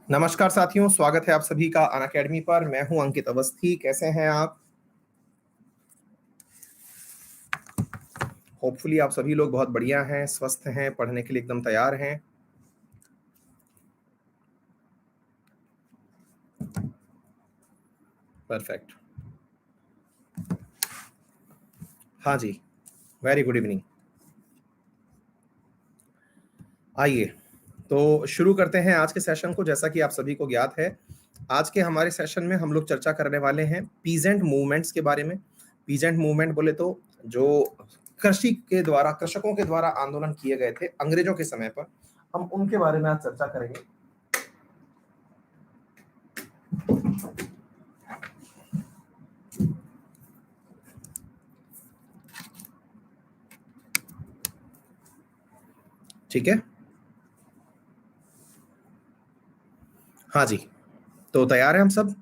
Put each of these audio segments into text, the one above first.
नमस्कार साथियों, स्वागत है आप सभी का अनअकैडमी पर। मैं हूं अंकित अवस्थी। कैसे हैं आप? होपफुली आप सभी लोग बहुत बढ़िया हैं, स्वस्थ हैं, पढ़ने के लिए एकदम तैयार हैं। परफेक्ट। हाँ जी, वेरी गुड इवनिंग। आइए तो शुरू करते हैं आज के सेशन को। जैसा कि आप सभी को ज्ञात है, आज के हमारे सेशन में हम लोग चर्चा करने वाले हैं पीजेंट मूवमेंट्स के बारे में। पीजेंट मूवमेंट बोले तो जो कृषकों के द्वारा आंदोलन किए गए थे अंग्रेजों के समय पर, हम उनके बारे में आज चर्चा करेंगे। ठीक है, हाँ जी, तो तैयार हैं हम सब।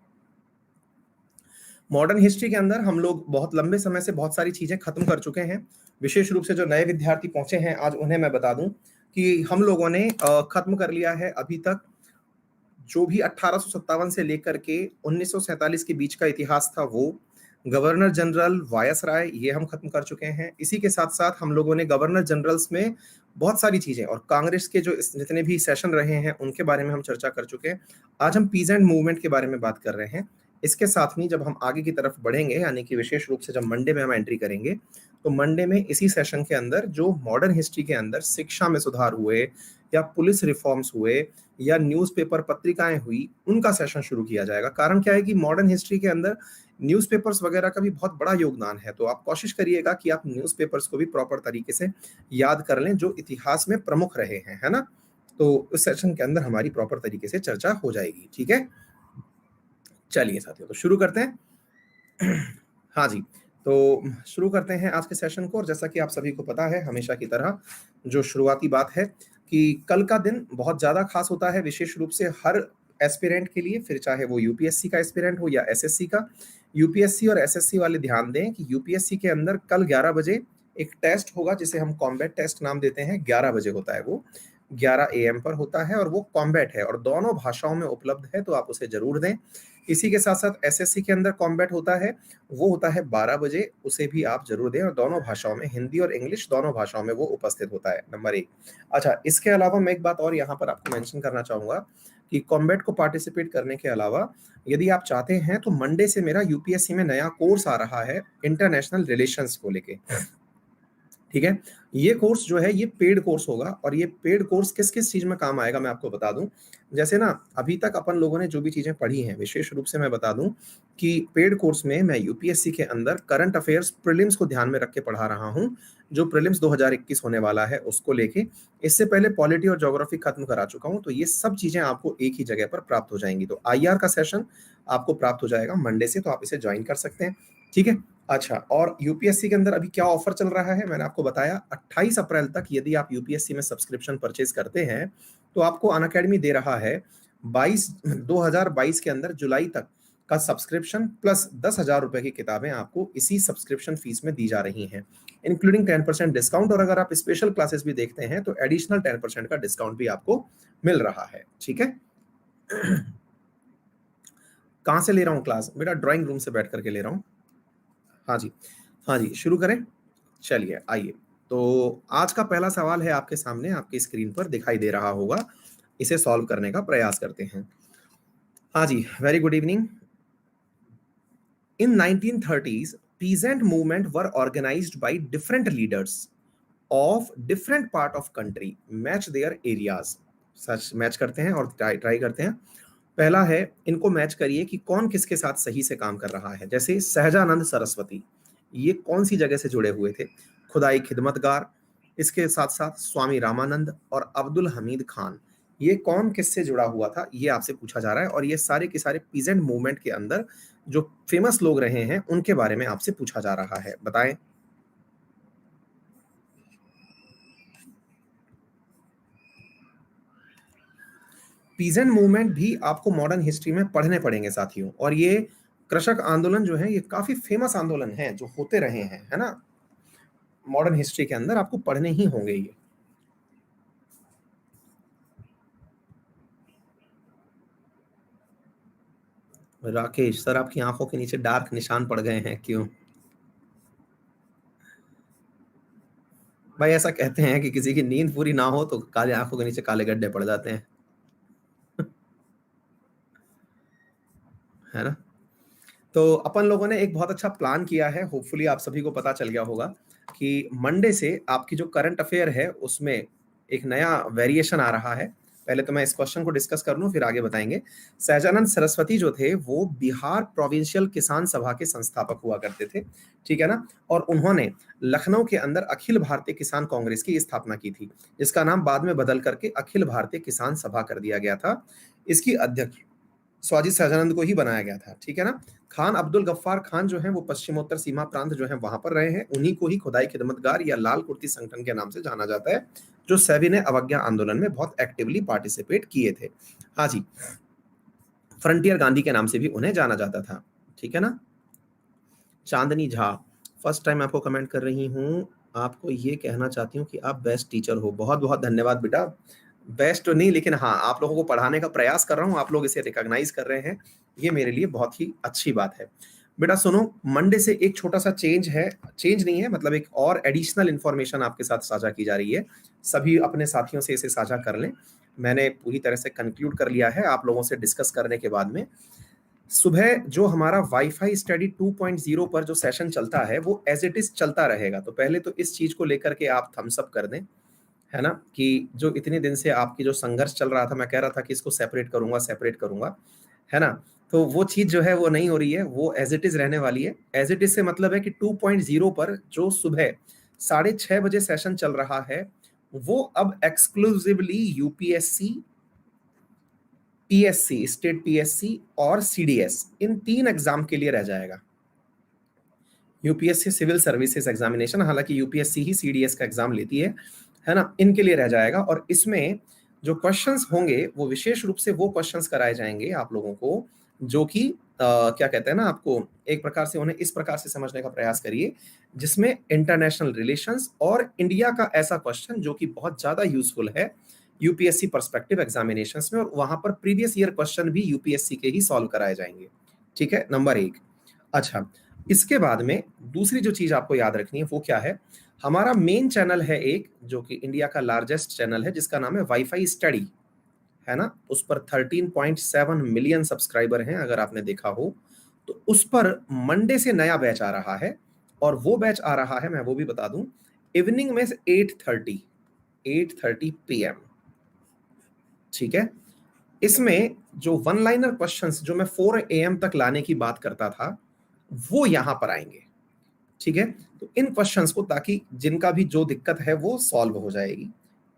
मॉडर्न हिस्ट्री के अंदर हम लोग बहुत लंबे समय से बहुत सारी चीजें खत्म कर चुके हैं। विशेष रूप से जो नए विद्यार्थी पहुंचे हैं आज उन्हें मैं बता दूं कि हम लोगों ने खत्म कर लिया है अभी तक जो भी 1857 से लेकर के 1947 के बीच का इतिहास था, वो गवर्नर जनरल, वायसराय, ये हम खत्म कर चुके हैं। इसी के साथ साथ हम लोगों ने गवर्नर जनरल्स में बहुत सारी चीजें और कांग्रेस के जो जितने भी सेशन रहे हैं उनके बारे में हम चर्चा कर चुके हैं। आज हम पीजेंट मूवमेंट के बारे में बात कर रहे हैं। इसके साथ में जब हम आगे की तरफ बढ़ेंगे, यानी कि विशेष रूप से जब मंडे में हम एंट्री करेंगे, तो मंडे में इसी सेशन के अंदर जो मॉडर्न हिस्ट्री के अंदर शिक्षा में सुधार हुए या पुलिस रिफॉर्म्स हुए या न्यूज़पेपर पत्रिकाएं हुई, उनका सेशन शुरू किया जाएगा। कारण क्या है कि मॉडर्न हिस्ट्री के अंदर न्यूज़पेपर्स वगैरह का भी बहुत बड़ा योगदान है। तो आप कोशिश करिएगा कि आप न्यूज़पेपर्स को भी प्रॉपर तरीके से याद कर लें जो इतिहास में प्रमुख रहे हैं, है ना। तो इस सेशन के अंदर हमारी प्रॉपर तरीके से चर्चा हो जाएगी। ठीक है, चलिए साथियों, तो शुरू करते हैं। हाँ जी, तो शुरू करते हैं आज के सेशन को। और जैसा कि आप सभी को पता है, हमेशा की तरह जो शुरुआती बात है कि कल का दिन बहुत ज़्यादा खास होता है, विशेष रूप से हर एस्पिरेंट के लिए, फिर चाहे वो यूपीएससी का एस्पिरेंट हो या एसएससी का। यूपीएससी और एसएससी वाले ध्यान दें कि यूपीएससी के अंदर कल 11 बजे एक टेस्ट होगा जिसे हम कॉम्बैट टेस्ट नाम देते हैं। 11 बजे होता है वो, 11 AM पर होता है और वो कॉम्बैट है और दोनों भाषाओं में उपलब्ध है, तो आप उसे जरूर दें। इसी के साथ साथ एसएससी के अंदर कॉम्बैट होता है, वो होता है 12 बजे, उसे भी आप जरूर दें और दोनों भाषाओं में, हिंदी और इंग्लिश दोनों भाषाओं में वो उपस्थित होता है। नंबर 1। अच्छा, इसके अलावा मैं एक बात और यहाँ पर आपको मेंशन करना चाहूंगा कि कॉम्बैट को पार्टिसिपेट करने के अलावा यदि आप चाहते हैं तो मंडे से मेरा यूपीएससी में नया कोर्स आ रहा है इंटरनेशनल रिलेशंस को लेके। ठीक है, ये कोर्स जो है ये पेड कोर्स होगा और ये पेड कोर्स किस किस चीज में काम आएगा मैं आपको बता दूं। जैसे ना, अभी तक अपन लोगों ने जो भी चीजें पढ़ी हैं, विशेष रूप से मैं बता दूं कि पेड कोर्स में मैं यूपीएससी के अंदर करंट अफेयर्स प्रीलिम्स को ध्यान में रख के पढ़ा रहा हूं, जो प्रीलिम्स 2021 होने वाला है उसको लेके। इससे पहले पॉलिटी और ज्योग्राफी खत्म करा चुका हूं, तो ये सब चीजें आपको एक ही जगह पर प्राप्त हो जाएंगी। तो आईआर का सेशन आपको प्राप्त हो जाएगा मंडे से, तो आप इसे ज्वाइन कर सकते हैं। ठीक है। अच्छा, और यूपीएससी के अंदर अभी क्या ऑफर चल रहा है मैंने आपको बताया। 28 अप्रैल तक यदि आप यूपीएससी में सब्सक्रिप्शन परचेज करते हैं तो आपको अनअकैडमी दे रहा है 2022 के अंदर जुलाई तक का सब्सक्रिप्शन प्लस 10,000 रुपए की किताबें आपको इसी सब्सक्रिप्शन फीस में दी जा रही हैं, इंक्लूडिंग 10% डिस्काउंट। और अगर आप स्पेशल क्लासेस भी देखते हैं तो एडिशनल 10% का डिस्काउंट भी आपको मिल रहा है। ठीक है। कहाँ से ले रहा हूँ क्लास बेटा? ड्राइंग रूम से बैठ करके ले रहा हूँ। हाँ जी, हाँ जी, शुरू करें। चलिए आइए, तो आज का पहला सवाल है आपके सामने, आपकी स्क्रीन पर दिखाई दे रहा होगा। इसे सॉल्व करने का प्रयास करते हैं। हाँ जी, very good evening. In 1930s peasant movement were organized by different leaders of different part of country match their areas। Such match करते हैं और ट्राई करते हैं। पहला है, इनको मैच करिए कि कौन किसके साथ सही से काम कर रहा है। जैसे सहजानंद सरस्वती, ये कौन सी जगह से जुड़े हुए थे? खुदाई खिदमतगार। इसके साथ साथ स्वामी रामानंद और अब्दुल हमीद खान, ये कौन किससे जुड़ा हुआ था, ये आपसे पूछा जा रहा है। और ये सारे के सारे पीजेंट मूवमेंट के अंदर जो फेमस लोग रहे हैं उनके बारे में आपसे पूछा जा रहा है, बताएं। पीजेंट मूवमेंट भी आपको मॉडर्न हिस्ट्री में पढ़ने पड़ेंगे साथियों। और ये कृषक आंदोलन जो है ये काफी फेमस आंदोलन है जो होते रहे हैं, है ना। मॉडर्न हिस्ट्री के अंदर आपको पढ़ने ही होंगे ये। राकेश सर, आपकी आंखों के नीचे डार्क निशान पड़ गए हैं, क्यों? भाई ऐसा कहते हैं कि किसी की नींद पूरी ना हो तो काले आंखों के नीचे काले गड्ढे पड़ जाते हैं। है ना? तो अपन लोगों ने एक बहुत अच्छा प्लान किया है, होपफुली आप सभी को पता चल गया होगा कि मंडे से आपकी जो करंट अफेयर है उसमें एक नया वेरिएशन आ रहा है। पहले तो मैं इस क्वेश्चन को डिस्कस कर लूं, फिर आगे बताएंगे। सहजानंद सरस्वती जो थे वो बिहार प्रोविंशियल किसान सभा के संस्थापक हुआ करते थे, ठीक है ना? और उन्होंने लखनऊ के अंदर अखिल भारतीय किसान कांग्रेस की स्थापना की थी, जिसका नाम बाद में बदल करके अखिल भारतीय किसान सभा कर दिया गया था। इसकी अध्यक्ष स्वाजी सहजानंद को ही बनाया गया था, ठीक है ना? खान अब्दुल गफ्फार खान जो है वो पश्चिमोत्तर सीमा प्रांत जो है वहां पर रहे हैं। उन्हीं को ही खुदाई खिदमतगार या लाल कुर्ती संगठन के नाम से जाना जाता है, जो सविनय अवज्ञा आंदोलन में बहुत एक्टिवली पार्टिसिपेट किए थे। हाँ जी, फ्रंटियर गांधी के नाम से भी उन्हें जाना जाता था, ठीक है ना? चांदनी झा, फर्स्ट टाइम आपको कमेंट कर रही हूँ। आपको ये कहना चाहती हूँ कि आप बेस्ट टीचर हो। बहुत बहुत धन्यवाद बेटा। बेस्ट तो नहीं, लेकिन हाँ, आप लोगों को पढ़ाने का प्रयास कर रहा हूँ, आप लोग इसे रिकॉग्नाइज कर रहे हैं, ये मेरे लिए बहुत ही अच्छी बात है। बेटा सुनो, मंडे से एक छोटा सा चेंज है, चेंज नहीं है मतलब एक और एडिशनल इंफॉर्मेशन आपके साथ साझा की जा रही है। सभी अपने साथियों से इसे साझा कर लें। मैंने पूरी तरह से कंक्लूड कर लिया है आप लोगों से डिस्कस करने के बाद में। सुबह जो हमारा वाईफाई स्टडी 2.0 पर जो सेशन चलता है वो एज इट इज चलता रहेगा। तो पहले तो इस चीज को लेकर के आप थम्स अप कर दें, है ना? कि जो इतने दिन से आपकी जो संघर्ष चल रहा था, मैं कह रहा था कि इसको सेपरेट करूंगा, है ना? तो वो चीज जो है वो नहीं हो रही है, वो एज इट इज रहने वाली है। एज इट इज से मतलब है कि 2.0 पर जो सुबह 6:30 बजे सेशन चल रहा है वो अब exclusively UPSC, PSC, state PSC और सीडीएस, इन 3 एग्जाम के लिए रह जाएगा। यूपीएससी सिविल सर्विसेज एग्जामिनेशन, हालांकि यूपीएससी ही सीडीएस का एग्जाम लेती है ना? इनके लिए रह जाएगा। और इसमें जो क्वेश्चंस होंगे वो विशेष रूप से वो क्वेश्चंस कराए जाएंगे आप लोगों को जो कि क्या कहते हैं ना, आपको एक प्रकार से उन्हें इस प्रकार से समझने का प्रयास करिए जिसमें इंटरनेशनल रिलेशंस और इंडिया का ऐसा क्वेश्चन जो कि बहुत ज्यादा यूजफुल है यूपीएससी पर्सपेक्टिव एग्जामिनेशंस में, और वहां पर प्रीवियस ईयर क्वेश्चन भी यूपीएससी के ही सॉल्व कराए जाएंगे, ठीक है? नंबर 1। अच्छा, इसके बाद में दूसरी जो चीज आपको याद रखनी है वो क्या है, हमारा मेन चैनल है एक जो कि इंडिया का लार्जेस्ट चैनल है जिसका नाम है वाईफाई स्टडी, है ना? उस पर 13.7 मिलियन सब्सक्राइबर हैं अगर आपने देखा हो। तो उस पर मंडे से नया बैच आ रहा है, और वो बैच आ रहा है, मैं वो भी बता दूं, इवनिंग में 8:30 पीएम, ठीक है? इसमें जो वन लाइनर क्वेश्चंस जो मैं 4 AM तक लाने की बात करता था वो यहां पर आएंगे, ठीक है? तो इन क्वेश्चंस को, ताकि जिनका भी जो दिक्कत है वो सॉल्व हो जाएगी,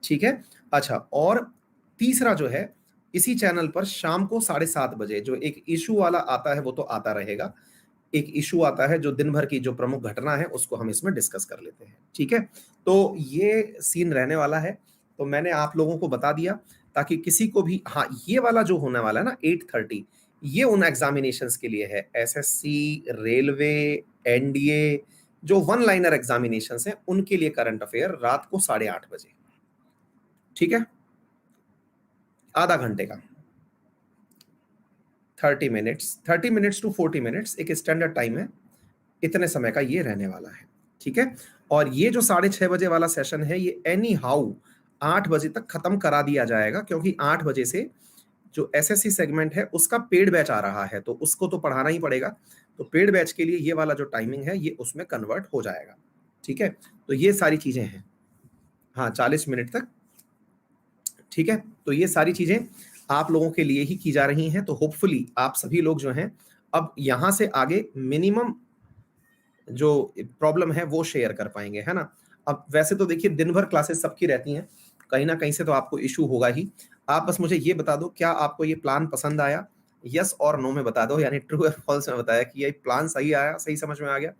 ठीक है? अच्छा, और तीसरा जो है, इसी चैनल पर शाम को 7:30 बजे जो एक इशू वाला आता है वो तो आता रहेगा, एक इशू आता है जो दिन भर की जो प्रमुख घटना है उसको हम इसमें डिस्कस कर लेते हैं, ठीक है? तो ये सीन रहने वाला है। तो मैंने आप लोगों को बता दिया ताकि किसी को भी, हाँ, ये वाला जो होने वाला है ना 8:30, ये उन एग्जामिनेशंस के लिए है, एसएससी, रेलवे, एनडीए, जो वन लाइनर एग्जामिनेशंस हैं उनके लिए करंट अफेयर रात को 8:30 बजे, ठीक है? आधा घंटे का, 30 मिनट्स टू 40 मिनट्स एक स्टैंडर्ड टाइम है, इतने समय का ये रहने वाला है, ठीक है? और ये जो 6:30 बजे वाला सेशन है ये एनी हाउ 8 बजे तक खत्म करा दिया जाएगा, क्योंकि 8 बजे से जो एसएससी सेगमेंट है उसका पेड बैच आ रहा है, तो उसको तो पढ़ाना ही पड़ेगा। तो पेड बैच के लिए ये वाला जो टाइमिंग है ये उसमें कन्वर्ट हो जाएगा, ठीक है? तो ये सारी चीजें हैं, हाँ, 40 मिनट तक, ठीक है? तो ये सारी चीजें आप लोगों के लिए ही की जा रही हैं। तो होपफुली आप सभी लोग जो हैं अब यहां से आगे मिनिमम जो प्रॉब्लम है वो शेयर कर पाएंगे, है ना? अब वैसे तो देखिए दिन भर क्लासेस सबकी रहती हैं, कहीं ना कहीं से तो आपको इशू होगा ही। आप बस मुझे ये बता दो, क्या आपको ये प्लान पसंद आया? यस और नो में बता दो, यानी ट्रू और फॉल्स में बताया कि ये प्लान सही आया, सही समझ में आ गया।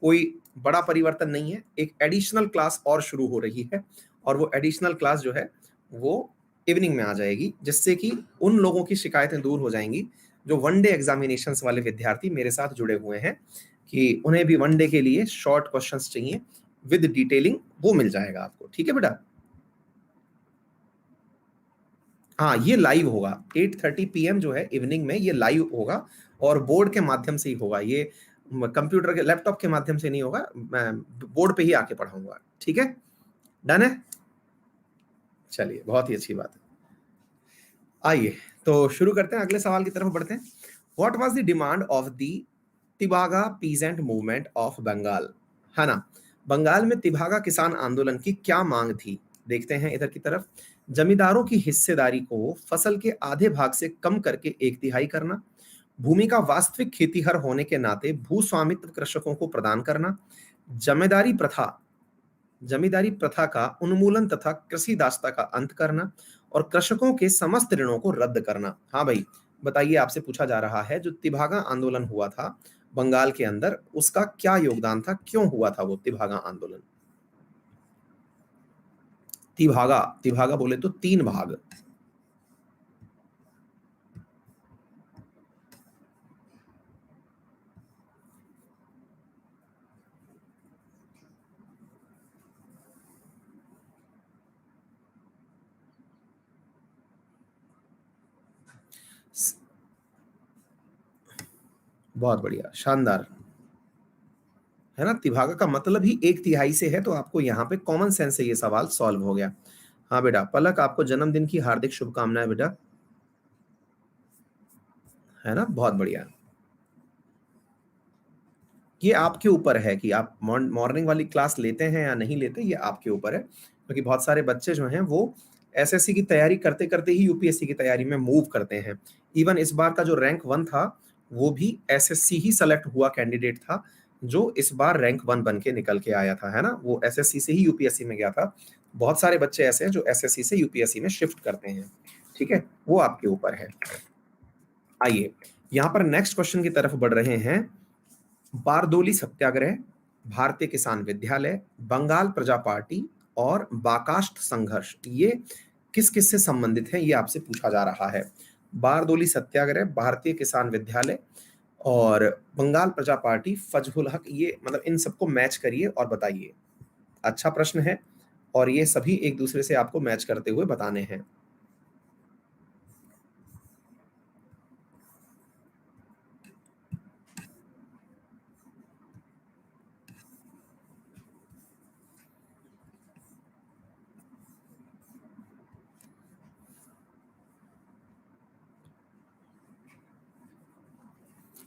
कोई बड़ा परिवर्तन नहीं है, एक एडिशनल क्लास और शुरू हो रही है, और वो एडिशनल क्लास जो है वो इवनिंग में आ जाएगी, जिससे कि उन लोगों की शिकायतें दूर हो जाएंगी जो वनडे एग्जामिनेशंस वाले विद्यार्थी मेरे साथ जुड़े हुए हैं, कि उन्हें भी वनडे के लिए शॉर्ट क्वेश्चंस चाहिए विद डिटेलिंग, वो मिल जाएगा आपको, ठीक है बेटा? हाँ, ये लाइव होगा 8:30 PM जो है इवनिंग में, ये लाइव होगा। और बोर्ड के माध्यम से ही होगा ये, कंप्यूटर के लैपटॉप के माध्यम से नहीं होगा, मैं बोर्ड पे ही आके पढ़ाऊंगा। ठीक है, डन है। चलिए, बहुत ही अच्छी बात है। आइए तो शुरू करते हैं, अगले सवाल की तरफ बढ़ते हैं। What was the demand of the Tebhaga peasant movement of Bengal, है ना। बंगाल में तिभागा किसान आंदोलन की क्या मांग थी, देखते हैं इधर की तरफ। जमींदारों की हिस्सेदारी को फसल के आधे भाग से कम करके एक तिहाई करना, भूमि का वास्तविक खेतीहर होने के नाते भू स्वामित्व कृषकों को प्रदान करना, जमींदारी प्रथा जमींदारी प्रथा का उन्मूलन तथा कृषि दासता का अंत करना, और कृषकों के समस्त ऋणों को रद्द करना। हाँ भाई, बताइए, आपसे पूछा जा रहा है जो तिभागा आंदोलन हुआ था बंगाल के अंदर, उसका क्या योगदान था, क्यों हुआ था वो तिभागा आंदोलन। तिभागा, तिभागा बोले तो तीन भाग। बहुत बढ़िया, शानदार, है ना। तिभागा का मतलब ही एक तिहाई से है, तो आपको यहाँ पे कॉमन सेंस से ये सवाल सॉल्व हो गया। हाँ बेटा, पलक आपको जन्मदिन की हार्दिक शुभकामनाएं बेटा, है ना, बहुत बढ़िया। ये आपके ऊपर है कि आप मॉर्निंग वाली क्लास लेते हैं या नहीं लेते, ये आपके ऊपर है, क्योंकि बहुत सारे बच्चे जो हैं वो एसएससी की तैयारी करते करते ही यूपीएससी की तैयारी में मूव करते हैं। इवन इस बार का जो रैंक 1 था वो भी एसएससी ही सेलेक्ट हुआ कैंडिडेट था, जो इस बार रैंक 1 बन के निकल के आया था, है ना। वो एसएससी से ही यूपीएससी में गया था। बहुत सारे बच्चे ऐसे हैं जो एसएससी से यूपीएससी में शिफ्ट करते हैं। ठीक है, वो आपके ऊपर है। आइए यहाँ पर नेक्स्ट क्वेश्चन की तरफ बढ़ रहे हैं। बारदोली सत्याग्रह, भारतीय किसान विद्यालय, बंगाल प्रजा पार्टी और बाकाष्ठ संघर्ष, ये किस किस से संबंधित हैं, ये आपसे पूछा जा रहा है। बारदोली सत्याग्रह, भारतीय किसान विद्यालय और बंगाल प्रजा पार्टी, फजहुल हक, ये मतलब इन सबको मैच करिए और बताइए। अच्छा प्रश्न है, और ये सभी एक दूसरे से आपको मैच करते हुए बताने हैं।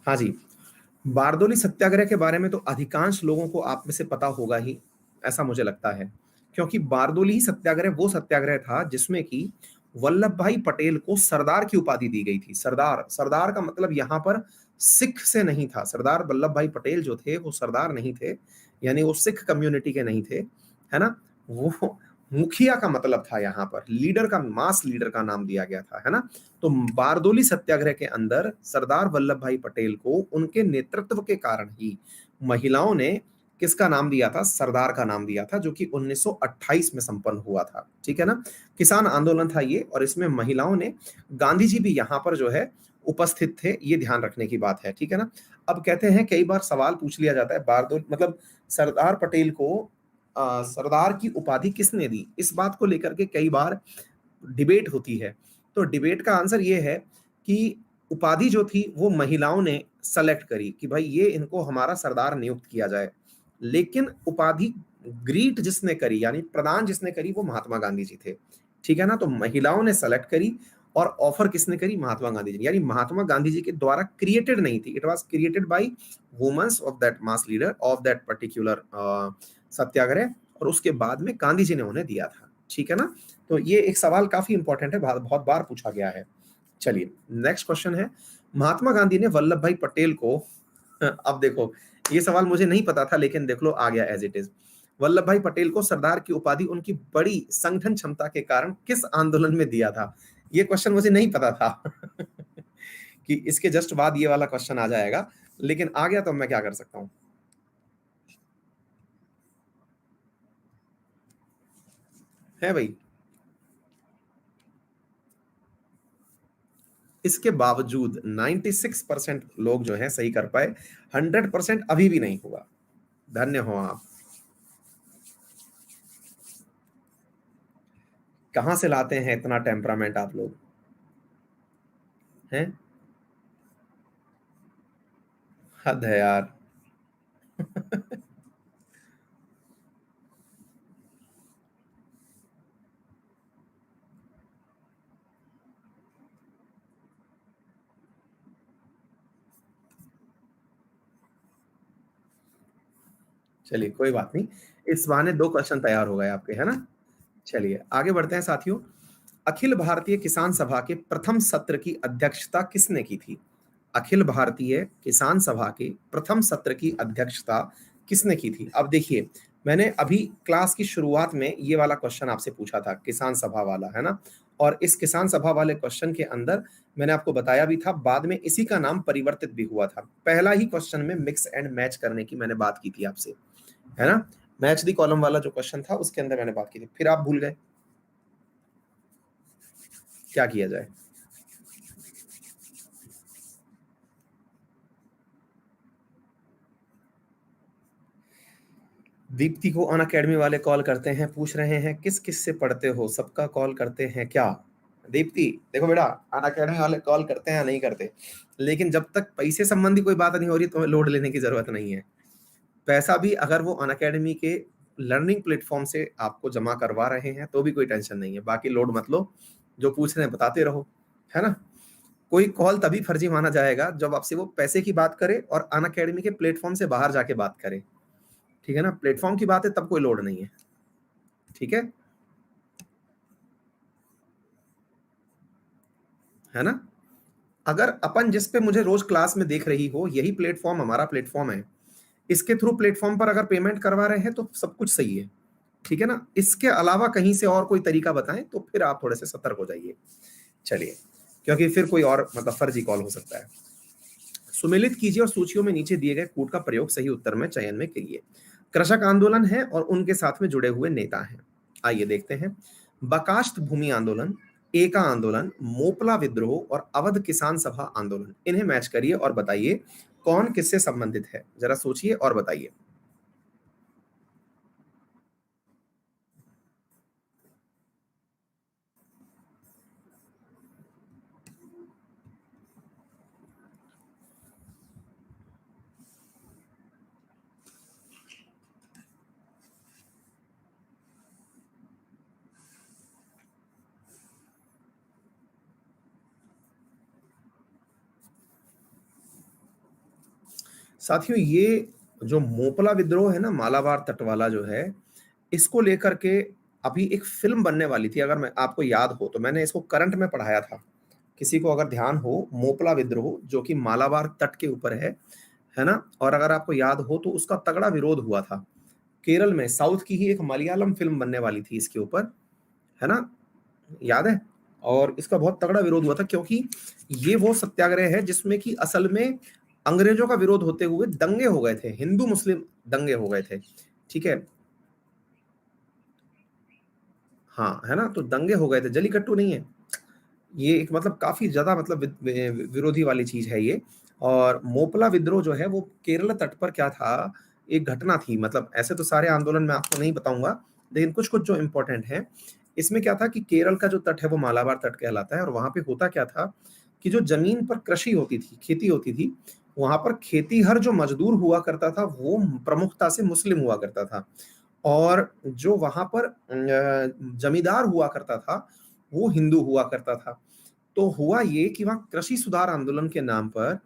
हाँ जी, बारदोली सत्याग्रह के बारे में तो अधिकांश लोगों को आप में से पता होगा ही, ऐसा मुझे लगता है, क्योंकि बारदोली ही सत्याग्रह वो सत्याग्रह था जिसमें कि वल्लभ भाई पटेल को सरदार की उपाधि दी गई थी। सरदार, सरदार का मतलब यहाँ पर सिख से नहीं था। सरदार वल्लभ भाई पटेल जो थे वो सरदार नहीं थे, यानी वो सिख कम्युनिटी के नहीं थे, है ना। वो मुखिया का मतलब था, यहाँ पर लीडर का, मास लीडर का नाम दिया गया था, है ना। तो बारदोली सत्याग्रह के अंदर सरदार वल्लभ भाई पटेल को उनके नेतृत्व के कारण ही महिलाओं ने किसका नाम दिया था, सरदार का नाम दिया था, जो कि 1928 में संपन्न हुआ था। ठीक है ना, किसान आंदोलन था ये, और इसमें महिलाओं ने, गांधी जी भी यहाँ पर जो है उपस्थित थे, ये ध्यान रखने की बात है। ठीक है ना। अब कहते हैं, कई बार सवाल पूछ लिया जाता है, बारदोली मतलब सरदार पटेल को सरदार की उपाधि किसने दी, इस बात को लेकर के कई बार डिबेट होती है। तो डिबेट का आंसर ये है कि उपाधि जो थी वो महिलाओं ने सेलेक्ट करी कि भाई ये इनको हमारा सरदार नियुक्त किया जाए, लेकिन उपाधि ग्रीट जिसने करी, यानी प्रदान जिसने करी, वो महात्मा गांधी जी थे। ठीक है ना, तो महिलाओं ने सेलेक्ट करी, और ऑफर किसने करी, महात्मा गांधी जी, यानी महात्मा गांधी जी के द्वारा क्रिएटेड नहीं थी, it was created by womens of that mass leader of that particular satyagraha, और उसके बाद में गांधी जी ने उन्हें दिया था। ठीक है ना, तो ये एक सवाल काफी इंपॉर्टेंट है, बहुत बार पूछा गया है। चलिए नेक्स्ट क्वेश्चन है, महात्मा गांधी ने वल्लभ भाई पटेल को अब देखो, ये सवाल मुझे नहीं पता था, लेकिन देख लो आ गया एज इट इज। वल्लभ भाई पटेल को सरदार की उपाधि उनकी बड़ी संगठन क्षमता के कारण किस आंदोलन में दिया था, ये क्वेश्चन मुझे नहीं पता था कि इसके जस्ट बाद ये वाला क्वेश्चन आ जाएगा, लेकिन आ गया तो मैं क्या कर सकता हूं। है भाई, इसके बावजूद 96% लोग जो हैं सही कर पाए, 100% अभी भी नहीं हुआ। धन्य हो आप। कहां से लाते हैं इतना टेम्परामेंट आप लोग हैं। हद है यार। चलिए कोई बात नहीं, इस बहाने 2 क्वेश्चन तैयार हो गए आपके, है ना? चलिए आगे बढ़ते हैं साथियों। अखिल भारतीय किसान सभा के प्रथम सत्र की अध्यक्षता किसने की थी? अखिल भारतीय किसान सभा के प्रथम सत्र की अध्यक्षता किसने की थी? अब देखिए, मैंने अभी क्लास की शुरुआत में ये वाला क्वेश्चन आपसे पूछा था, किसान सभा वाला, है ना? और इस किसान सभा वाले क्वेश्चन के अंदर मैंने आपको बताया भी था, बाद में इसी का नाम परिवर्तित भी हुआ था। पहला ही क्वेश्चन में मिक्स एंड मैच करने की मैंने बात की थी आपसे, है ना? मैच द कॉलम वाला जो क्वेश्चन था उसके अंदर मैंने बात की थी, फिर आप भूल गए। क्या किया जाए? दीप्ति को अन अकेडमी वाले कॉल करते हैं, पूछ रहे हैं किस किस से पढ़ते हो, सबका कॉल करते हैं क्या? दीप्ति, देखो बेटा, अन अकेडमी वाले कॉल करते हैं या नहीं करते, लेकिन जब तक पैसे संबंधी कोई बात नहीं हो रही तो लोड लेने की जरूरत नहीं है। पैसा भी अगर वो अन अकेडमी के लर्निंग प्लेटफॉर्म से आपको जमा करवा रहे हैं तो भी कोई टेंशन नहीं है, बाकी लोड मत लो, जो पूछ रहे हैं बताते रहो, है ना? कोई कॉल तभी फर्जी माना जाएगा जब आपसे वो पैसे की बात करे और अन अकेडमी के प्लेटफॉर्म से बाहर जाके बात करे, ठीक है ना? प्लेटफॉर्म की बात है तब कोई लोड नहीं है, ठीक है ना? अगर अपन जिस पे मुझे रोज क्लास में देख रही हो, यही प्लेटफॉर्म हमारा प्लेटफॉर्म है, इसके थ्रू प्लेटफॉर्म पर अगर पेमेंट करवा रहे हैं तो सब कुछ सही है, ठीक है ना? इसके अलावा कहीं से और कोई तरीका बताएं तो फिर आप थोड़े से सतर्क हो जाइए। चलिए, क्योंकि फिर कोई और मतलब फर्जी कॉल हो सकता है। सुमेलित कीजिए और सूचियों में नीचे दिए गए कूट का प्रयोग सही उत्तर में चयन में करिए। कृषक आंदोलन है और उनके साथ में जुड़े हुए नेता हैं। आइए देखते हैं। बकाष्ठ भूमि आंदोलन, एका आंदोलन, मोपला विद्रोह और अवध किसान सभा आंदोलन, इन्हें मैच करिए और बताइए कौन किससे संबंधित है। जरा सोचिए और बताइए। साथियों, ये जो मोपला विद्रोह है ना, मालाबार तट वाला जो है, इसको लेकर के अभी एक फिल्म बनने वाली थी, अगर मैं आपको याद हो तो मैंने इसको करंट में पढ़ाया था। किसी को अगर ध्यान हो, मोपला विद्रोह जो कि मालाबार तट के ऊपर है ना? और अगर आपको याद हो तो उसका तगड़ा विरोध हुआ था केरल में। साउथ की ही एक मलयालम फिल्म बनने वाली थी इसके ऊपर, है ना? याद है? और इसका बहुत तगड़ा विरोध हुआ था क्योंकि ये वो सत्याग्रह है जिसमें कि असल में अंग्रेजों का विरोध होते हुए दंगे हो गए थे, हिंदू मुस्लिम दंगे हो गए थे, ठीक है? हाँ, है ना? तो दंगे हो गए थे, जलीकट्टू नहीं है। ये एक मतलब काफ़ी ज़्यादा मतलब विरोधी वाली चीज़ है ये। और मोपला विद्रोह जो है वो केरल तट पर क्या था, एक घटना थी। मतलब ऐसे तो सारे आंदोलन मैं आपको नहीं बताऊँगा, लेकिन कुछ-कुछ जो इम्पोर्टेंट हैं, इसमें क्या था कि केरल का जो तट है वो मालाबार तट कहलाता है और वहाँ पे होता क्या था कि जो ज़मीन पर कृषि होती थी, खेती होती थी, वहाँ पर खेतीहर जो मज़दूर हुआ करता था, वो प्रमुखता से मुस्लिम हुआ करता था। और जो वहाँ पर जमींदार हुआ करता था, वो हिंदू हुआ करता था। तो हुआ ये कि वहाँ कृषि सुधार आंदोलन के नाम पर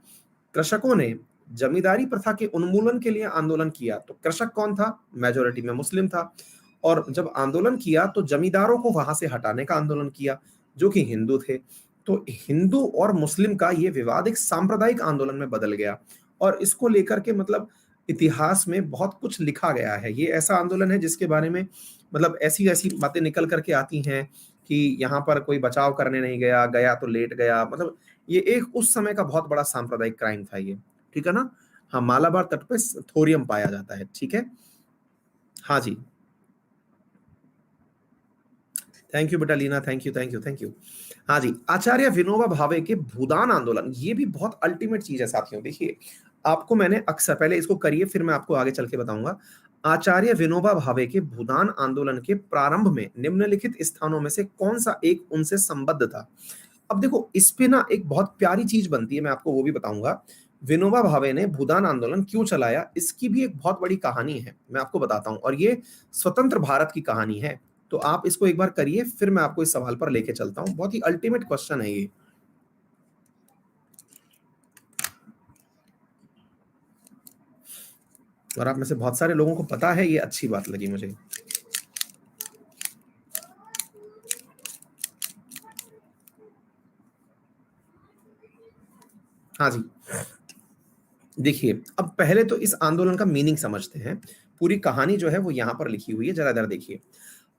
कृषकों ने जमींदारी प्रथा के उन्मूलन के लिए आंदोलन किया। तो कृषक कौन था? मेजॉरिटी में मुस्लिम था। और जब आंदोलन किया तो जमींदारों को वहां से हटाने का आंदोलन किया, जो कि हिंदू थे। तो हिंदू और मुस्लिम का ये विवाद एक सांप्रदायिक आंदोलन में बदल गया। और इसको लेकर के मतलब इतिहास में बहुत कुछ लिखा गया है। ये ऐसा आंदोलन है जिसके बारे में मतलब ऐसी ऐसी बातें निकल करके आती हैं कि यहाँ पर कोई बचाव करने नहीं गया, गया तो लेट गया। मतलब ये एक उस समय का बहुत बड़ा सांप्रदायिक क्राइम था ये, ठीक है ना? हाँ, मालाबार तट पे थोरियम पाया जाता है, ठीक है? हाँ जी। थैंक यू बेटा Leena, thank you, thank you, thank you. हाँ जी, आचार्य विनोबा भावे के भूदान आंदोलन, ये भी बहुत अल्टीमेट चीज है साथियों। देखिए, आपको मैंने अक्सर, पहले इसको करिए फिर मैं आपको आगे चल के बताऊंगा। आचार्य विनोबा भावे के भूदान आंदोलन के प्रारंभ में निम्नलिखित स्थानों में से कौन सा एक उनसे संबद्ध था? अब देखो, इस पे ना एक बहुत प्यारी चीज बनती है, मैं आपको वो भी बताऊंगा। विनोबा भावे ने भूदान आंदोलन क्यों चलाया, इसकी भी एक बहुत बड़ी कहानी है, मैं आपको बताता हूं, और ये स्वतंत्र भारत की कहानी है। तो आप इसको एक बार करिए, फिर मैं आपको इस सवाल पर लेके चलता हूं। बहुत ही अल्टीमेट क्वेश्चन है ये। और आप में से बहुत सारे लोगों को पता है, ये अच्छी बात लगी मुझे। हाँ जी, देखिए, अब पहले तो इस आंदोलन का मीनिंग समझते हैं। पूरी कहानी जो है वो यहां पर लिखी हुई है, जरा इधर देखिए।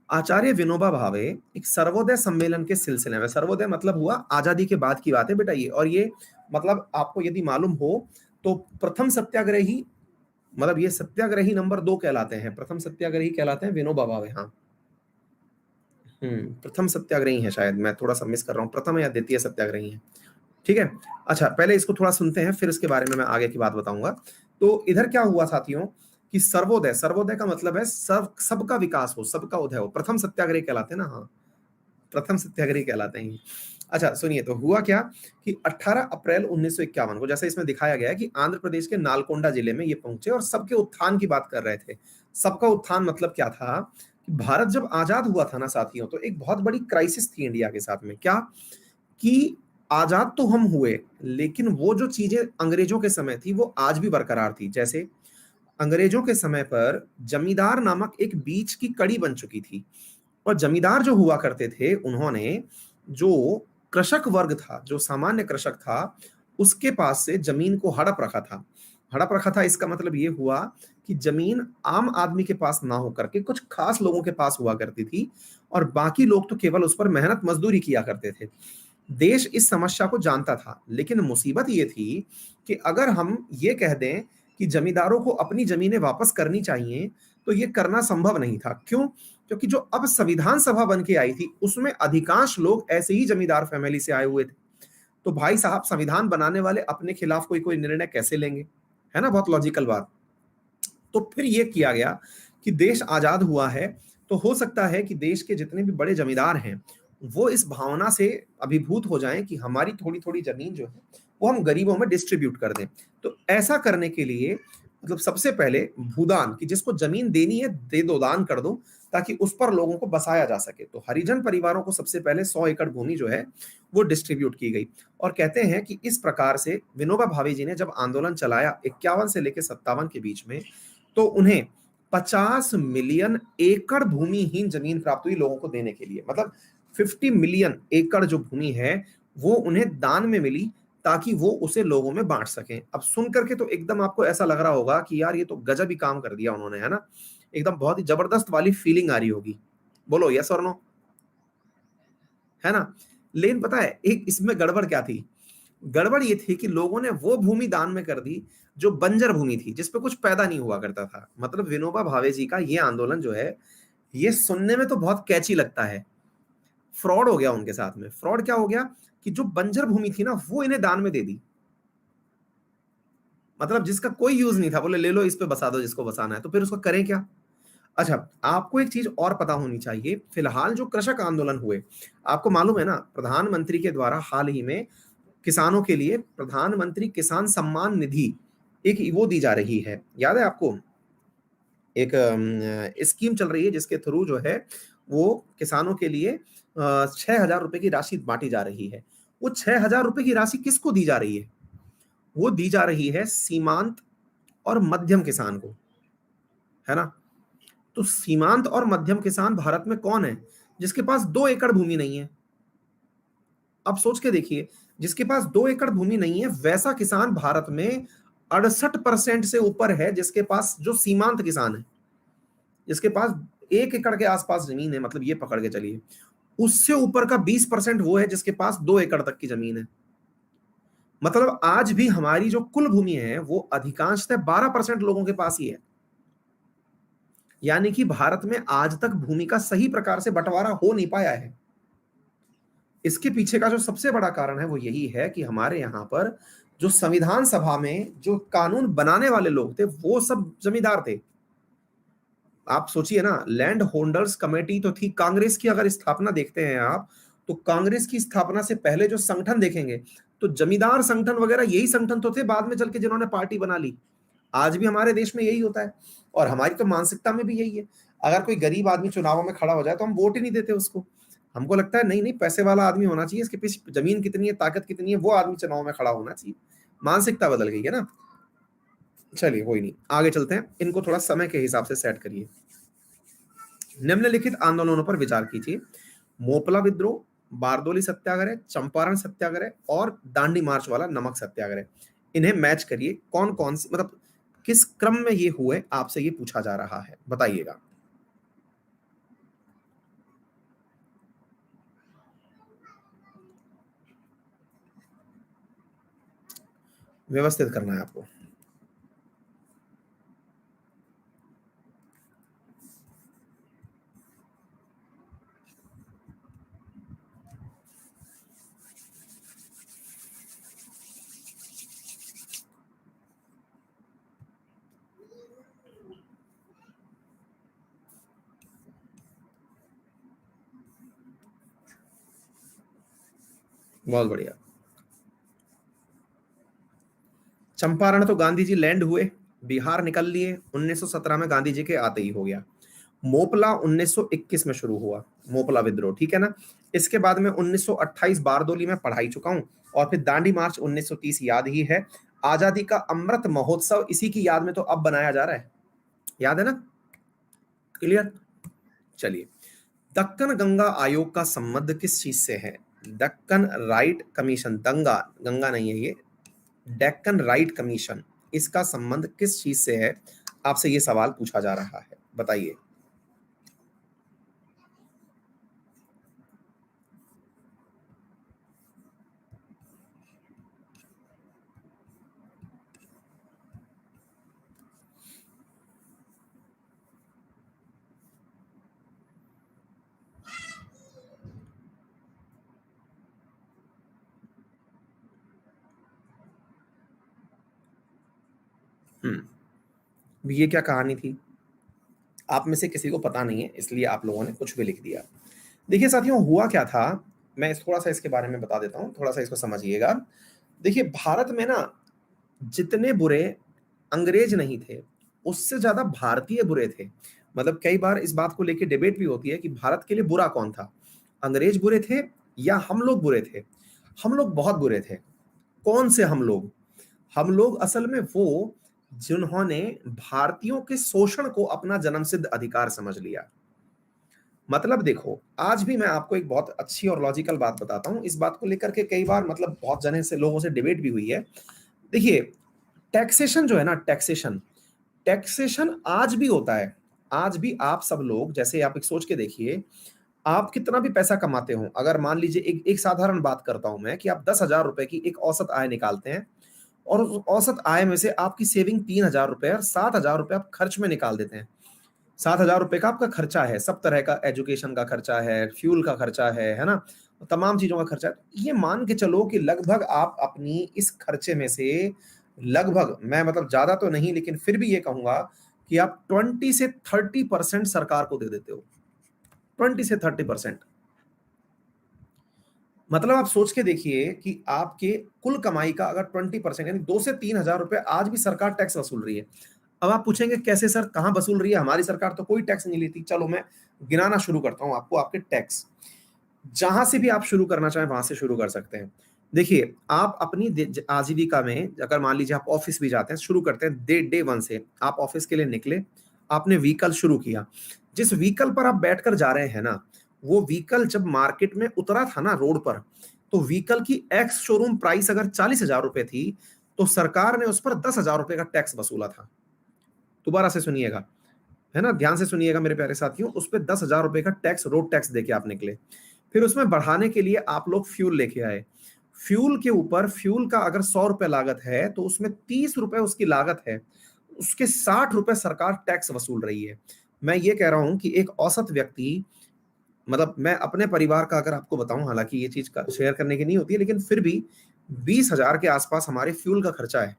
आचार्य विनोबा भावे एक सर्वोदय सम्मेलन के सिलसिले में, सर्वोदय मतलब हुआ आजादी के बाद की बात है बेटा ये, और ये मतलब आपको यदि मालूम हो तो प्रथम सत्याग्रही, मतलब ये सत्याग्रही नंबर 2 कहलाते हैं, प्रथम सत्याग्रही कहलाते हैं विनोबा भावे। हाँ, प्रथम सत्याग्रही है शायद, मैं थोड़ा सा मिस कर रहा हूँ, प्रथम या द्वितीय सत्याग्रही है। ठीक है, अच्छा पहले इसको थोड़ा सुनते हैं, फिर इसके बारे में मैं आगे की बात बताऊंगा। तो इधर क्या हुआ साथियों कि सर्वोदय, सर्वोदय का मतलब है सबका विकास हो, सबका उदय हो, प्रथम सत्याग्रही कहलाते हैं ना। हाँ, प्रथम सत्याग्रही कहलाते हैं। अच्छा सुनिए, तो हुआ क्या कि 18 अप्रैल 1951 को, जैसे इसमें दिखाया गया है कि आंध्र प्रदेश के नालकोंडा जिले में ये पहुंचे और सबके उत्थान की बात कर रहे थे। सबका उत्थान मतलब क्या था कि भारत जब आजाद हुआ था ना साथियों, तो एक बहुत बड़ी क्राइसिस थी इंडिया के साथ में। क्या कि आजाद तो हम हुए, लेकिन वो जो चीजें अंग्रेजों के समय थी वो आज भी बरकरार थी। जैसे अंग्रेजों के समय पर जमींदार नामक एक बीच की कड़ी बन चुकी थी, और जमींदार जो हुआ करते थे, उन्होंने जो कृषक वर्ग था, जो सामान्य कृषक था, उसके पास से जमीन को हड़प रखा था। हड़प रखा था इसका मतलब ये हुआ कि जमीन आम आदमी के पास ना होकर के कुछ खास लोगों के पास हुआ करती थी, और बाकी लोग तो केवल उस पर मेहनत मजदूरी किया करते थे। देश इस समस्या को जानता था, लेकिन मुसीबत ये थी कि अगर हम ये कह दें कि जमींदारों को अपनी जमीनें वापस करनी चाहिए, तो ये करना संभव नहीं था। क्यों? क्योंकि जो अब संविधान सभा बन के आई थी, उसमें अधिकांश लोग ऐसे ही जमींदार फैमिली से आए हुए थे। तो भाई साहब, संविधान बनाने वाले अपने खिलाफ कोई कोई निर्णय कैसे लेंगे? है ना, बहुत लॉजिकल बात। तो फिर ये किया गया कि देश आजाद हुआ है, तो हो सकता है कि देश के जितने भी बड़े जमींदार हैं, वो इस भावना से अभिभूत हो जाएं कि हमारी थोड़ी थोड़ी जमीन जो है वो हम गरीबों में डिस्ट्रीब्यूट कर दें। तो ऐसा करने के लिए मतलब सबसे पहले भूदान, कि जिसको जमीन देनी है दे दो, दान कर दो, ताकि उस पर लोगों को बसाया जा सके। तो हरिजन परिवारों को सबसे पहले 100 एकड़ भूमि जो है वो डिस्ट्रीब्यूट की गई। और कहते हैं कि इस प्रकार से विनोबा भावे जी ने जब आंदोलन चलाया 51 से लेकर 57 के बीच में, तो उन्हें 50 मिलियन एकड़ भूमिहीन जमीन प्राप्त हुई लोगों को देने के लिए। मतलब 50 मिलियन एकड़ जो भूमि है वो उन्हें दान में मिली, ताकि वो उसे लोगों में बांट सकें। अब सुन करके तो एकदम आपको ऐसा लग रहा होगा कि यार ये तो गजब ही काम कर दिया उन्होंने, है ना, एकदम बहुत ही जबरदस्त वाली फीलिंग आ रही होगी। बोलो यस और नो, है ना। लेकिन पता है एक इसमें गड़बड़ क्या थी? गड़बड़ ये थी कि लोगों ने वो भूमि दान में कर दी जो बंजर भूमि थी, जिसपे कुछ पैदा नहीं हुआ करता था। मतलब विनोबा भावे जी का ये आंदोलन जो है, ये सुनने में तो बहुत कैची लगता है, फ्रॉड हो गया उनके साथ में। फ्रॉड क्या हो गया कि जो बंजर भूमि थी ना, वो इन्हें दान में दे दी। मतलब जिसका कोई यूज नहीं था, बोले ले लो इस पे बसा दो जिसको बसाना है, तो फिर उसको करें क्या? अच्छा, आपको एक चीज और पता होनी चाहिए, फिलहाल जो कृषक आंदोलन हुए, आपको मालूम है ना, प्रधानमंत्री के द्वारा हाल ही में किसानों के लिए प्रधानमंत्री किसान सम्मान निधि एक वो दी जा रही है, याद है आपको? एक स्कीम चल रही है जिसके थ्रू जो है वो किसानों के लिए 6,000 रुपए की राशि बांटी जा रही है। वो 6,000 रुपए की राशि किसको दी जा रही है? वो दी जा रही है सीमांत और मध्यम किसान को, है ना। तो सीमांत और मध्यम किसान भारत में कौन है? जिसके पास 2 एकड़ भूमि नहीं है। अब सोच के देखिए, जिसके पास 2 एकड़ भूमि नहीं है, वैसा किसान भारत में 68% से ऊपर है, जिसके पास, जो सीमांत किसान है, जिसके पास 1 एकड़ के आसपास जमीन है, मतलब ये पकड़ के चलिए। उससे ऊपर का 20% वो है जिसके पास 2 एकड़ तक की जमीन है। मतलब आज भी हमारी जो कुल भूमि है वो अधिकांशतः 12% लोगों के पास ही है। यानी कि भारत में आज तक भूमि का सही प्रकार से बंटवारा हो नहीं पाया है। इसके पीछे का जो सबसे बड़ा कारण है वो यही है कि हमारे यहाँ पर जो संविधान सभा में जो कानून बनाने वाले लोग थे, वो सब जमींदार थे। आप सोचिए ना, लैंड होल्डर्स कमेटी तो थी कांग्रेस की। अगर स्थापना देखते हैं आप, तो कांग्रेस की स्थापना से पहले जो संगठन देखेंगे, तो जमींदार संगठन वगैरह यही संगठन तो थे बाद में चल के जिन्होंने पार्टी बना ली। आज भी हमारे देश में यही होता है और हमारी तो मानसिकता में भी यही है। अगर कोई गरीब आदमी चुनावों में खड़ा हो जाए तो हम वोट ही नहीं देते उसको। हमको लगता है नहीं नहीं, पैसे वाला आदमी होना चाहिए, इसके पीछे जमीन कितनी है, ताकत कितनी है, वो आदमी चुनाव में खड़ा होना चाहिए। मानसिकता बदल गई है ना। चलिए कोई नहीं, आगे चलते हैं। इनको थोड़ा समय के हिसाब से सेट करिए। निम्नलिखित आंदोलनों पर विचार कीजिए: मोपला विद्रोह, बारदोली सत्याग्रह, चंपारण सत्याग्रह और दांडी मार्च वाला नमक सत्याग्रह। इन्हें मैच करिए, कौन कौन सी मतलब किस क्रम में ये हुए, आपसे ये पूछा जा रहा है, बताइएगा। व्यवस्थित करना है आपको। बहुत बढ़िया। चंपारण तो गांधी जी लैंड हुए, बिहार निकल लिए, 1917 में गांधी जी के आते ही हो गया। मोपला 1921 में शुरू हुआ, मोपला विद्रोह, ठीक है ना। इसके बाद में 1928 बारदोली में पढ़ाई चुका हूं, और फिर दांडी मार्च 1930 याद ही है। आजादी का अमृत महोत्सव इसी की याद में तो अब बनाया जा रहा है, याद है ना, क्लियर। चलिए, दक्कन गंगा आयोग का संबंध किस चीज से है? दक्कन राइट कमीशन, दंगा गंगा नहीं है ये, डेक्कन राइट कमीशन, इसका संबंध किस चीज से है? आपसे ये सवाल पूछा जा रहा है, बताइए। ये क्या कहानी थी? आप में से किसी को पता नहीं है, इसलिए आप लोगों ने कुछ भी लिख दिया। देखिए साथियों, हुआ क्या था, मैं थोड़ा सा इसके बारे में बता देता हूँ, थोड़ा सा इसको समझिएगा। देखिए, भारत में ना जितने बुरे अंग्रेज नहीं थे, उससे ज्यादा भारतीय बुरे थे। मतलब कई बार इस बात को लेकर डिबेट भी होती है कि भारत के लिए बुरा कौन था, अंग्रेज बुरे थे या हम लोग बुरे थे? हम लोग बहुत बुरे थे। कौन से हम लोग? हम लोग असल में वो जिन्होंने भारतीयों के शोषण को अपना जन्मसिद्ध अधिकार समझ लिया। मतलब देखो, आज भी मैं आपको एक बहुत अच्छी और लॉजिकल बात बताता हूं। इस बात को लेकर के कई बार मतलब बहुत जने से लोगों से डिबेट भी हुई है। देखिए, टैक्सेशन जो है ना, टैक्सेशन, टैक्सेशन आज भी होता है। आज भी आप सब लोग, जैसे आप एक सोच के देखिए, आप कितना भी पैसा कमाते हो, अगर मान लीजिए एक एक साधारण बात करता हूं मैं, कि आप 10,000 रुपए की एक औसत आय निकालते हैं, और उस औसत आय में से आपकी सेविंग 3,000 रुपए और 7,000 रुपए आप खर्च में निकाल देते हैं। 7,000 रुपए का आपका खर्चा है, सब तरह का, एजुकेशन का खर्चा है, फ्यूल का खर्चा है ना, तमाम चीजों का खर्चा है। ये मान के चलो कि लगभग आप अपनी इस खर्चे में से लगभग, मैं मतलब ज्यादा तो नहीं लेकिन फिर भी ये कहूंगा कि आप 20 से 30% सरकार को दे देते हो। 20 से 30%। मतलब आप सोच के देखिए कि आपके कुल कमाई का अगर 20%, यानी 2 से 3 हजार रुपए आज भी सरकार टैक्स वसूल रही है। अब आप पूछेंगे कैसे सर, कहां वसूल रही है? हमारी सरकार तो कोई टैक्स नहीं लेती। चलो मैं गिनाना शुरू करता हूं आपको, आपके टैक्स जहां से भी आप शुरू करना चाहें वहां से शुरू कर सकते हैं। देखिए, आप अपनी आजीविका में अगर मान लीजिए आप ऑफिस भी जाते हैं, शुरू करते हैं डे 1 से, आप ऑफिस के लिए निकले, आपने व्हीकल शुरू किया, जिस व्हीकल पर आप बैठकर जा रहे हैं ना, वो व्हीकल जब मार्केट में उतरा था ना रोड पर, तो व्हीकल की एक्स शोरूम प्राइस अगर 40,000 रुपए थी, तो सरकार ने उस पर 10,000 रुपए का टैक्स वसूला था। दोबारा से सुनिएगा, है ना, ध्यान से सुनिएगा मेरे प्यारे साथियों, उस पर 10,000 रुपए का टैक्स, रोड टैक्स देके आप निकले। फिर उसमें बढ़ाने के लिए आप लोग फ्यूल लेके आए। फ्यूल के ऊपर, फ्यूल का अगर 100 रुपए लागत है तो उसमें 30 रुपए उसकी लागत है, उसके 60 रुपए सरकार टैक्स वसूल रही है। मैं ये कह रहा हूं कि एक औसत व्यक्ति, मतलब मैं अपने परिवार का अगर आपको बताऊं, हालांकि ये चीज का शेयर करने की नहीं होती है, लेकिन फिर भी 20,000 के आसपास हमारे फ्यूल का खर्चा है।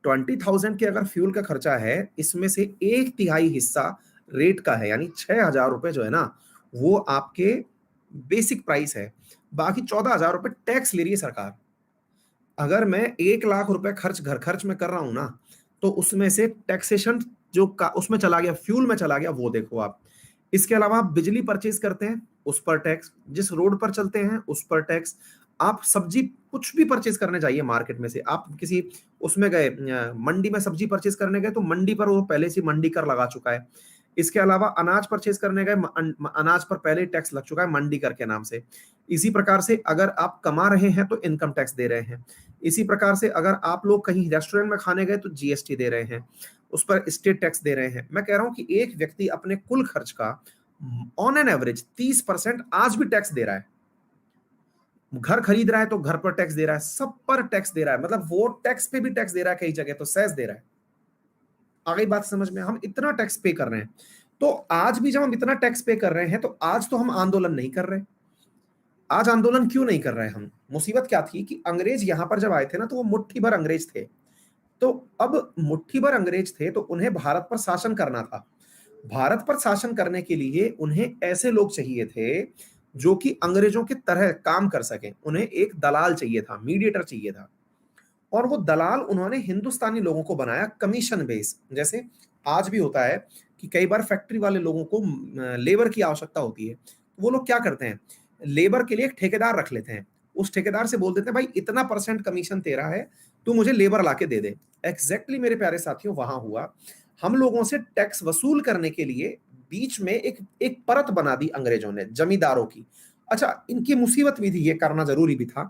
20,000 के अगर फ्यूल का खर्चा है, इसमें से 1/3 हिस्सा रेट का है, यानी 6,000 रुपए जो है ना, वो आपके बेसिक प्राइस है। बाकी 14,000 रुपए टैक्स ले रही है सरकार। अगर मैं 1 लाख रुपए खर्च घर खर्च में कर रहा हूं ना, तो उसमें से टैक्सेशन जो का उसमें चला गया, फ्यूल में चला गया, वो देखो आप। इसके अलावा आप बिजली परचेज करते हैं, उस पर टैक्स। जिस रोड पर चलते हैं उस पर टैक्स। आप सब्जी कुछ भी परचेज करने जाइए मार्केट में से, आप किसी उसमें गए, मंडी में सब्जी परचेज करने गए, तो मंडी पर वो पहले से मंडी कर लगा चुका है। इसके अलावा अनाज परचेज करने गए, अनाज पर पहले ही टैक्स लग चुका है मंडी कर के नाम से। इसी प्रकार से अगर आप कमा रहे हैं तो इनकम टैक्स दे रहे हैं। इसी प्रकार से अगर आप लोग कहीं रेस्टोरेंट में खाने गए तो जीएसटी दे रहे हैं, उस पर स्टेट टैक्स दे रहे हैं। मैं कह रहा हूं कि एक व्यक्ति अपने कुल खर्च का ऑन एन एवरेज 30% आज भी टैक्स दे रहा है। घर खरीद रहा है तो घर पर टैक्स दे रहा है, सब पर टैक्स दे रहा है, मतलब वो टैक्स पे भी टैक्स दे रहा है, कई जगह तो सेस दे रहा है। आ गई बात समझ में? हम इतना टैक्स पे कर रहे हैं, तो आज भी जब हम इतना टैक्स पे कर रहे हैं, तो आज तो हम आंदोलन नहीं कर रहे। आज आंदोलन क्यों नहीं कर रहे हम? मुसीबत क्या थी कि अंग्रेज यहां पर जब आए थे ना, तो वो मुट्ठी भर अंग्रेज थे। तो अब मुट्ठी भर अंग्रेज थे, तो उन्हें भारत पर शासन करना था। भारत पर शासन करने के लिए उन्हें ऐसे लोग चाहिए थे जो कि अंग्रेजों की तरह काम कर सकें। उन्हें एक दलाल चाहिए था, मीडिएटर चाहिए था। और वो दलाल उन्होंने हिंदुस्तानी लोगों को बनाया कमीशन बेस। जैसे आज भी होता है कि कई बार फैक्ट्री वाले लोगों को लेबर की आवश्यकता होती है, वो लोग क्या करते हैं, लेबर के लिए एक ठेकेदार रख लेते हैं। उस ठेकेदार से बोल देते हैं भाई इतना परसेंट कमीशन तेरा है, तू मुझे लेबर लाके दे दे। एग्जैक्टली मेरे प्यारे साथियों वहां हुआ। हम लोगों से टैक्स वसूल करने के लिए बीच में एक एक परत बना दी अंग्रेजों ने, जमींदारों की। अच्छा, इनकी मुसीबत भी थी, ये करना जरूरी भी था,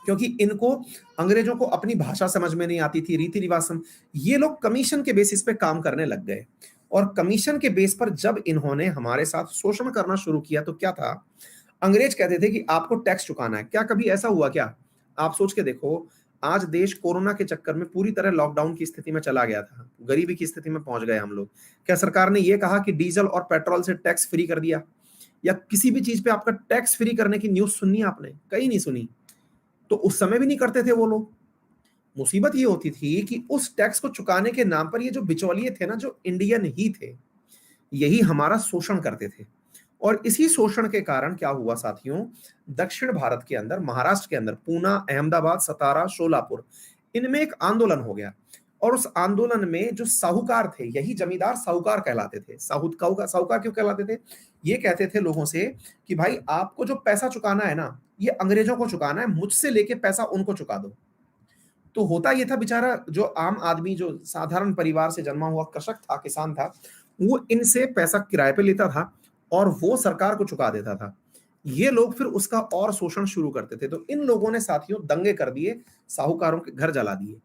क्योंकि इनको अंग्रेजों को अपनी भाषा समझ में नहीं आती थी, रीति रिवाज ये लोग कमीशन के बेसिस पे काम करने लग गए। और कमीशन के बेस पर जब इन्होंने हमारे साथ शोषण करना शुरू किया, तो क्या था, अंग्रेज कहते थे कि आपको टैक्स चुकाना है। क्या कभी ऐसा हुआ क्या? आप सोच के देखो, आज देश कोरोना के चक्कर में पूरी तरह लॉकडाउन की स्थिति में चला गया था, गरीबी की स्थिति में पहुंच गए हम लोग। क्या सरकार ने यह कहा कि डीजल और पेट्रोल से टैक्स फ्री कर दिया, या किसी भी चीज पे आपका टैक्स फ्री करने की न्यूज सुनी आपने? कहीं नहीं सुनी। तो उस समय भी नहीं करते थे वो लोग। मुसीबत ये होती थी कि उस टैक्स को चुकाने के नाम पर ये जो बिचौलिए थे ना, जो इंडियन ही थे, यही हमारा शोषण करते थे। और इसी शोषण के कारण क्या हुआ साथियों, दक्षिण भारत के अंदर, महाराष्ट्र के अंदर, पूना, अहमदाबाद, सतारा, शोलापुर, इनमें एक आंदोलन हो गया। और उस आंदोलन में जो साहूकार थे, यही जमींदार साहूकार कहलाते थे। साहूकार क्यों कहलाते थे? ये कहते थे लोगों से कि भाई आपको जो पैसा चुकाना है ना, ये अंग्रेजों को चुकाना है, मुझसे लेके पैसा उनको चुका दो। तो होता ये था, बेचारा जो आम आदमी, जो साधारण परिवार से जन्मा हुआ कृषक था, किसान था, वो इनसे पैसा किराए पे लेता था और वो सरकार को चुका देता था। ये लोग फिर उसका और शोषण शुरू करते थे। तो इन लोगों ने साथियों दंगे कर दिए, साहूकारों के घर जला दिए।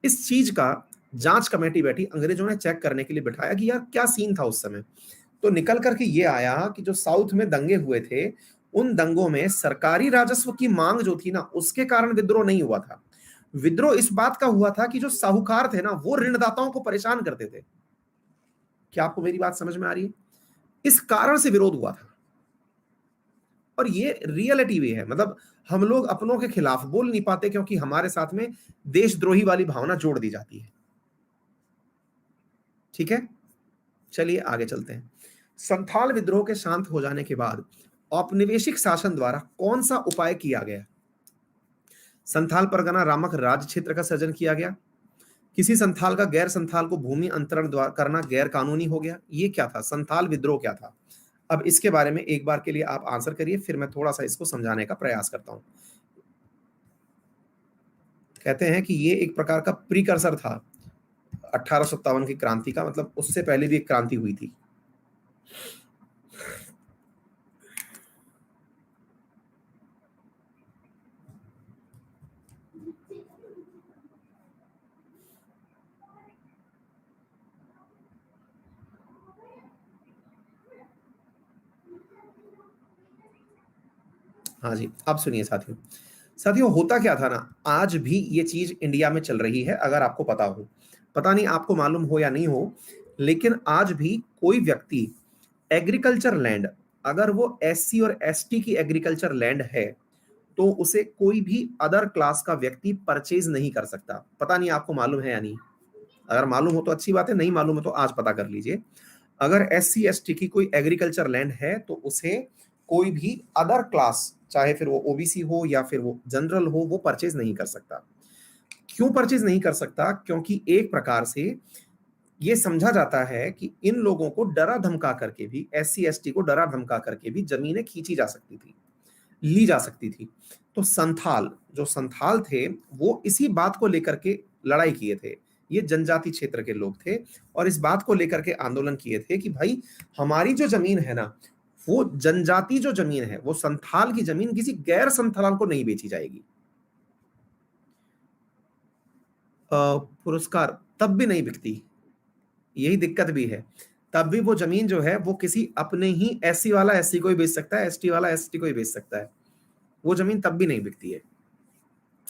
इस चीज का जांच कमेटी बैठी, अंग्रेजों ने चेक करने के लिए बिठाया कि यार क्या सीन था उस समय। तो निकल करके ये आया कि जो साउथ में दंगे हुए थे, उन दंगों में सरकारी राजस्व की मांग जो थी ना, उसके कारण विद्रोह नहीं हुआ था। विद्रोह इस बात का हुआ था कि जो साहूकार थे ना, वो ऋणदाताओं को परेशान करते थे। क्या आपको मेरी बात समझ में आ रही है? इस कारण से विरोध हुआ था। और ये रियलिटी भी है, मतलब हम लोग अपनों के खिलाफ बोल नहीं पाते, क्योंकि हमारे साथ में देशद्रोही वाली भावना जोड़ दी जाती है। ठीक है, चलिए आगे चलते हैं। संथाल विद्रोह के शांत हो जाने के बाद औपनिवेशिक शासन द्वारा कौन सा उपाय किया गया? संथाल परगना नामक राज्य क्षेत्र का सृजन किया गया। किसी संथाल का गैर संथाल को भूमि अंतरण द्वारा करना गैर कानूनी हो गया। ये क्या था? संथाल विद्रोह क्या था? अब इसके बारे में एक बार के लिए आप आंसर करिए, फिर मैं थोड़ा सा इसको समझाने का प्रयास करता हूं। कहते हैं कि ये एक प्रकार का प्रीकर्सर था 1857 की क्रांति का, मतलब उससे पहले भी एक क्रांति हुई थी। हाँ जी, अब सुनिए साथियों। साथियों होता क्या था ना, आज भी ये चीज इंडिया में चल रही है, अगर आपको पता हो। पता नहीं आपको मालूम हो या नहीं हो, लेकिन आज भी कोई व्यक्ति एग्रीकल्चर लैंड, अगर वो एससी और एसटी की एग्रीकल्चर लैंड है, तो उसे कोई भी अदर क्लास का व्यक्ति परचेज नहीं कर सकता। पता नहीं आपको मालूम है या नहीं। अगर मालूम हो तो अच्छी बात है, नहीं मालूम है तो आज पता कर लीजिए। अगर एससी एसटी की कोई एग्रीकल्चर लैंड है, तो उसे कोई भी अदर क्लास चाहे फिर वो ओबीसी हो या फिर वो जनरल हो, वो परचेज नहीं कर सकता। क्यों परचेज नहीं कर सकता? क्योंकि एक प्रकार से ये समझा जाता है कि इन लोगों को डरा धमका करके भी, एससी एसटी को डरा धमका करके भी जमीनें खींची जा सकती थी, ली जा सकती थी। तो संथाल, जो संथाल थे, वो इसी बात को लेकर के लड़ाई किए थे। ये जनजाति क्षेत्र के लोग थे और इस बात को लेकर के आंदोलन किए थे कि भाई हमारी जो जमीन है ना, वो जनजाति जो जमीन है, वो संथाल की जमीन किसी गैर संथाल को नहीं बेची जाएगी। पुरस्कार तब भी नहीं बिकती, यही दिक्कत भी है। तब भी वो जमीन जो है वो किसी अपने ही एससी वाला एससी को ही बेच सकता है, एसटी वाला एसटी को ही बेच सकता है। वो जमीन तब भी नहीं बिकती है।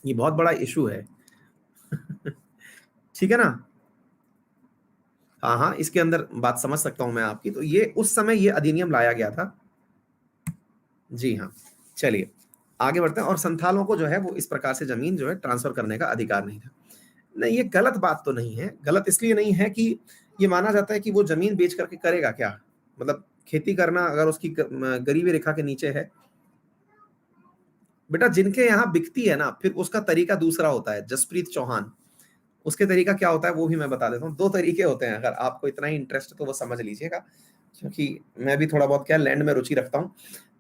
ये बहुत बड़ा इशू है। ठीक है ना? हाँ हाँ, इसके अंदर बात समझ सकता हूं मैं आपकी। तो ये उस समय ये अधिनियम लाया गया था। जी हाँ, चलिए आगे बढ़ते हैं। और संथालों को जो है वो इस प्रकार से जमीन जो है ट्रांसफर करने का अधिकार नहीं था। नहीं, ये गलत बात तो नहीं है। गलत इसलिए नहीं है कि ये माना जाता है कि वो जमीन बेच करके करेगा क्या, मतलब खेती करना अगर उसकी गरीबी रेखा के नीचे है। बेटा जिनके यहाँ बिकती है ना, फिर उसका तरीका दूसरा होता है। जसप्रीत चौहान, उसके तरीका क्या होता है वो भी मैं बता देता हूँ। दो तरीके होते हैं, अगर आपको इतना ही इंटरेस्ट है तो वो समझ लीजिएगा, क्योंकि मैं भी थोड़ा बहुत क्या लैंड में रुचि रखता हूँ।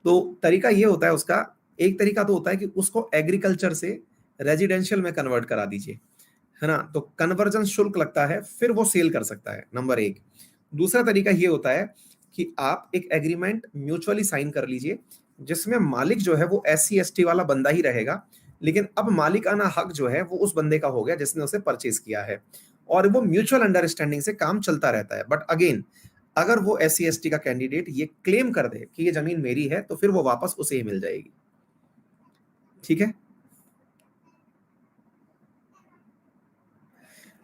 तो तरीका ये होता है उसका, एक तरीका तो होता है कि उसको एग्रीकल्चर से रेजिडेंशियल में कन्वर्ट करा दीजिए, है ना। तो कन्वर्जन शुल्क लगता है, फिर वो सेल कर सकता है, नंबर एक। दूसरा तरीका ये होता है कि आप एक एग्रीमेंट म्यूचुअली साइन कर लीजिए, जिसमें मालिक जो है वो एससी एसटी वाला बंदा ही रहेगा, लेकिन अब मालिकाना हक जो है वो उस बंदे का हो गया जिसने उसे परचेज किया है, और वो म्यूचुअल अंडरस्टैंडिंग से काम चलता रहता है। बट अगेन, अगर वो एससी एसटी का कैंडिडेट ये क्लेम कर दे कि ये जमीन मेरी है, तो फिर वो वापस उसे ही मिल जाएगी। ठीक है।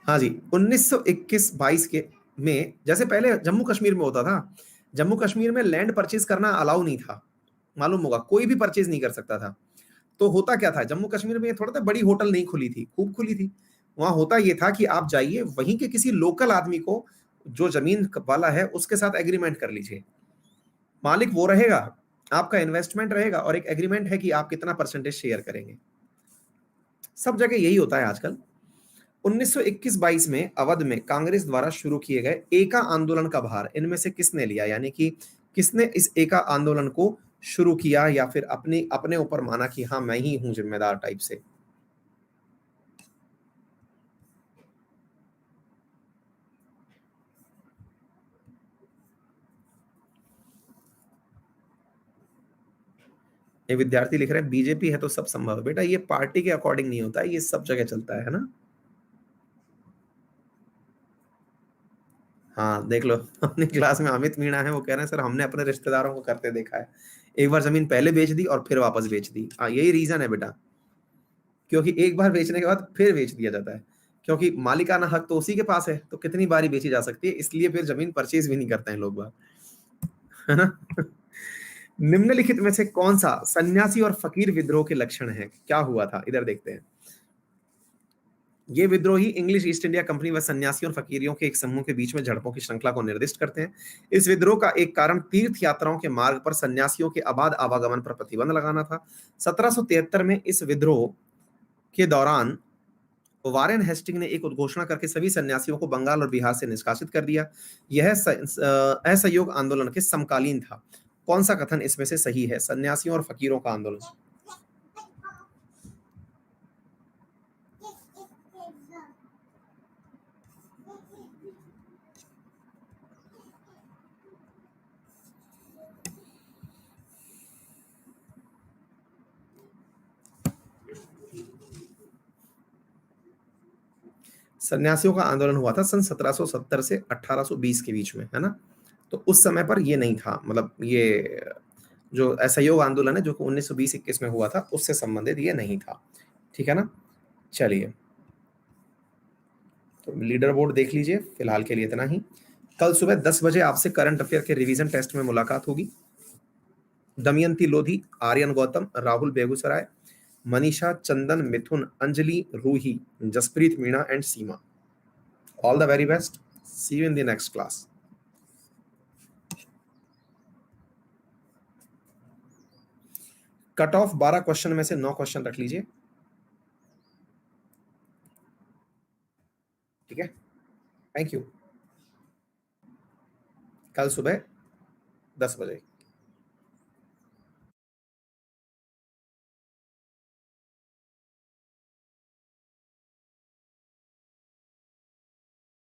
हाँ जी, 1921-22 के में, जैसे पहले जम्मू कश्मीर में होता था, जम्मू कश्मीर में लैंड परचेज करना अलाउ नहीं था, मालूम होगा, कोई भी परचेज नहीं कर सकता था। तो होता क्या था, जम्मू कश्मीर में थोड़ा सा बड़ी होटल नहीं खुली थी, खूब खुली थी। वहां होता ये था कि आप जाइए वहीं के किसी लोकल आदमी को, जो जमीन वाला है, उसके साथ एग्रीमेंट कर लीजिए। मालिक वो रहेगा, आपका इन्वेस्टमेंट रहेगा, और एक एग्रीमेंट है कि आप कितना परसेंटेज शेयर करेंगे। सब जगह यही होता है आजकल। 1921-22 में अवध में कांग्रेस द्वारा शुरू किए गए एका आंदोलन का भार इनमें से किसने लिया, यानी कि किसने इस एका आंदोलन को शुरू किया, या फिर अपने अपने ऊपर माना कि हाँ मैं ही हूं जिम्मेदार टाइप से। ये विद्यार्थी लिख रहे हैं बीजेपी है तो सब संभव है। बेटा ये पार्टी के अकॉर्डिंग नहीं होता है, ये सब जगह चलता है ना। हाँ देख लो, अपनी क्लास में अमित मीणा है, वो कह रहे हैं सर हमने अपने रिश्तेदारों को करते देखा है, एक बार जमीन पहले बेच दी और फिर वापस बेच दी। हाँ यही रीजन है बेटा, क्योंकि एक बार बेचने के बाद फिर बेच दिया जाता है, क्योंकि मालिकाना हक तो उसी के पास है, तो कितनी बारी बेची जा सकती है, इसलिए फिर जमीन परचेज भी नहीं करते हैं लोग बाग, है ना। निम्नलिखित में से कौन सा सन्यासी और फकीर विद्रोह के लक्षण है, क्या हुआ था, इधर देखते हैं। ये विद्रोही इंग्लिश ईस्ट इंडिया कंपनी व सन्यासियों और फकीरियों के एक समूह के बीच में झड़पों की श्रृंखला को निर्दिष्ट करते हैं। इस विद्रोह का एक कारण तीर्थ यात्राओं के मार्ग पर सन्यासियों के अबाध आवागमन पर प्रतिबंध लगाना था। 1773 में इस विद्रोह के दौरान वारेन हेस्टिंग ने एक उद्घोषणा करके सभी सन्यासियों को बंगाल और बिहार से निष्कासित कर दिया। यह असहयोग आंदोलन के समकालीन था। कौन सा कथन इसमें से सही है? सन्यासियों और फकीरों का आंदोलन। सन्यासियों का आंदोलन हुआ था सन 1770 से 1820 के बीच में, है ना। तो उस समय पर ये नहीं था, मतलब ये जो असहयोग आंदोलन है जो कि 1920-21 में हुआ था, उससे संबंधित ये नहीं था। ठीक है ना। चलिए, तो लीडर बोर्ड देख लीजिए, फिलहाल के लिए इतना ही। कल सुबह 10 बजे आपसे करंट अफेयर के रिवीजन टेस्ट में मुलाकात होगी। Damayanti Lodhi, Aryan Gautam, Rahul Begusarai, Manisha, Chandan, Mithun, Anjali, Ruhi, Jaspreet Meena and Seema. All the very best. See you in the next class. Cut off 12 question में से 9 क्वेश्चन रख लीजिए, ठीक है। Thank you. कल सुबह 10 बजे।